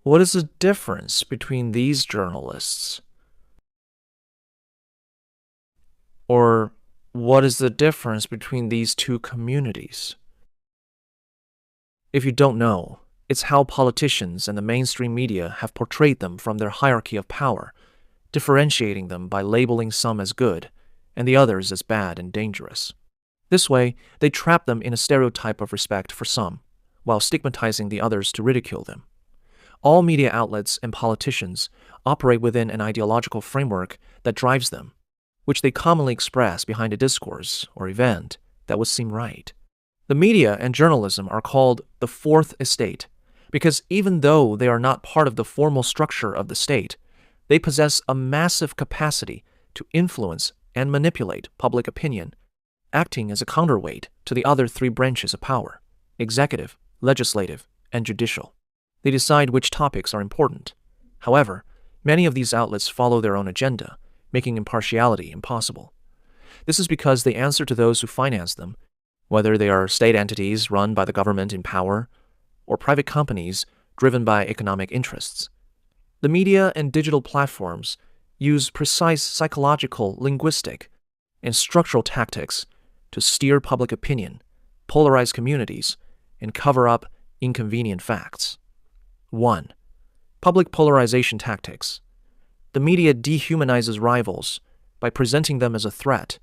What is the difference between these journalists? Or what is the difference between these two communities? If you don't know, it's how politicians and the mainstream media have portrayed them from their hierarchy of power, differentiating them by labeling some as good and the others as bad and dangerous. This way, they trap them in a stereotype of respect for some, while stigmatizing the others to ridicule them. All media outlets and politicians operate within an ideological framework that drives them, which they commonly express behind a discourse or event that would seem right. The media and journalism are called the fourth estate because even though they are not part of the formal structure of the state, they possess a massive capacity to influence and manipulate public opinion, acting as a counterweight to the other three branches of power: executive, legislative, and judicial. They decide which topics are important. However, many of these outlets follow their own agenda, making impartiality impossible. This is because they answer to those who finance them, whether they are state entities run by the government in power or private companies driven by economic interests. The media and digital platforms use precise psychological, linguistic, and structural tactics to steer public opinion, polarize communities, and cover up inconvenient facts. 1. Public polarization tactics. The media dehumanizes rivals by presenting them as a threat,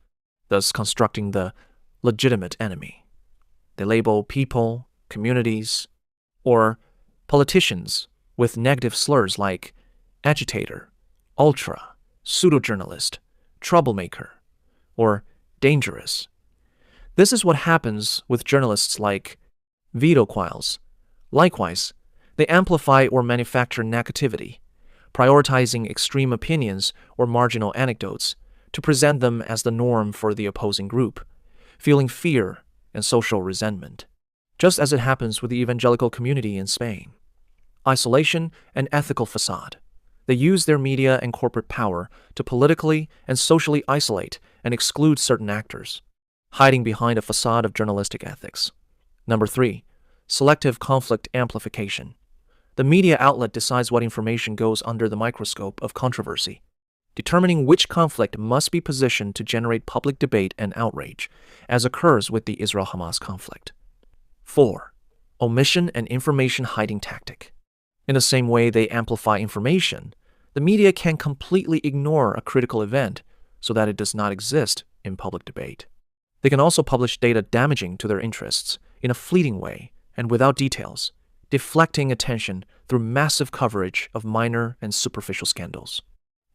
thus constructing the legitimate enemy. They label people, communities, or politicians with negative slurs like agitator, ultra, pseudo-journalist, troublemaker, or dangerous. This is what happens with journalists like Vito Quiles. Likewise, they amplify or manufacture negativity, prioritizing extreme opinions or marginal anecdotes to present them as the norm for the opposing group, feeling fear and social resentment, just as it happens with the evangelical community in Spain. Isolation and ethical facade. They use their media and corporate power to politically and socially isolate and exclude certain actors, hiding behind a facade of journalistic ethics. Number 3. Selective conflict amplification. The media outlet decides what information goes under the microscope of controversy, determining which conflict must be positioned to generate public debate and outrage, as occurs with the Israel-Hamas conflict. 4. Omission and information hiding tactic. In the same way they amplify information, the media can completely ignore a critical event so that it does not exist in public debate. They can also publish data damaging to their interests in a fleeting way and without details, deflecting attention through massive coverage of minor and superficial scandals.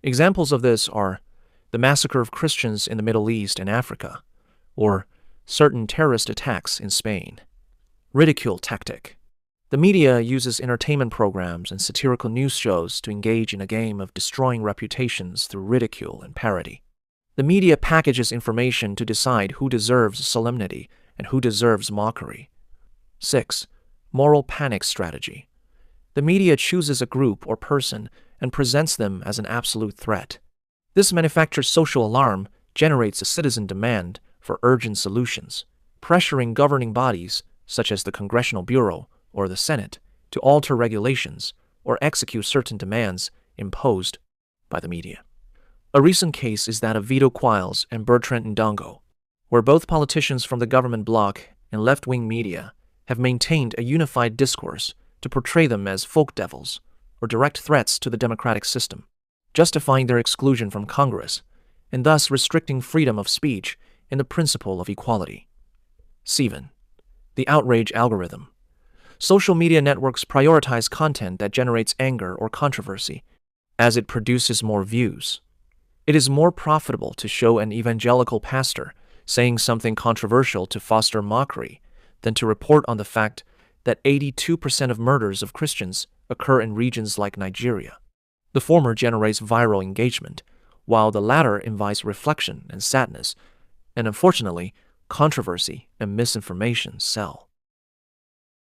Examples of this are the massacre of Christians in the Middle East and Africa, or certain terrorist attacks in Spain. Ridicule tactic. The media uses entertainment programs and satirical news shows to engage in a game of destroying reputations through ridicule and parody. The media packages information to decide who deserves solemnity and who deserves mockery. 6. Moral panic strategy. The media chooses a group or person and presents them as an absolute threat. This manufactured social alarm generates a citizen demand for urgent solutions, pressuring governing bodies such as the Congressional Bureau or the Senate to alter regulations or execute certain demands imposed by the media. A recent case is that of Vito Quiles and Bertrand Ndongo, where both politicians from the government bloc and left-wing media have maintained a unified discourse to portray them as folk devils or direct threats to the democratic system, justifying their exclusion from Congress and thus restricting freedom of speech and the principle of equality. 7. The outrage algorithm. Social media networks prioritize content that generates anger or controversy as it produces more views. It is more profitable to show an evangelical pastor saying something controversial to foster mockery than to report on the fact that 82% of murders of Christians occur in regions like Nigeria. The former generates viral engagement, while the latter invites reflection and sadness, and unfortunately, controversy and misinformation sell.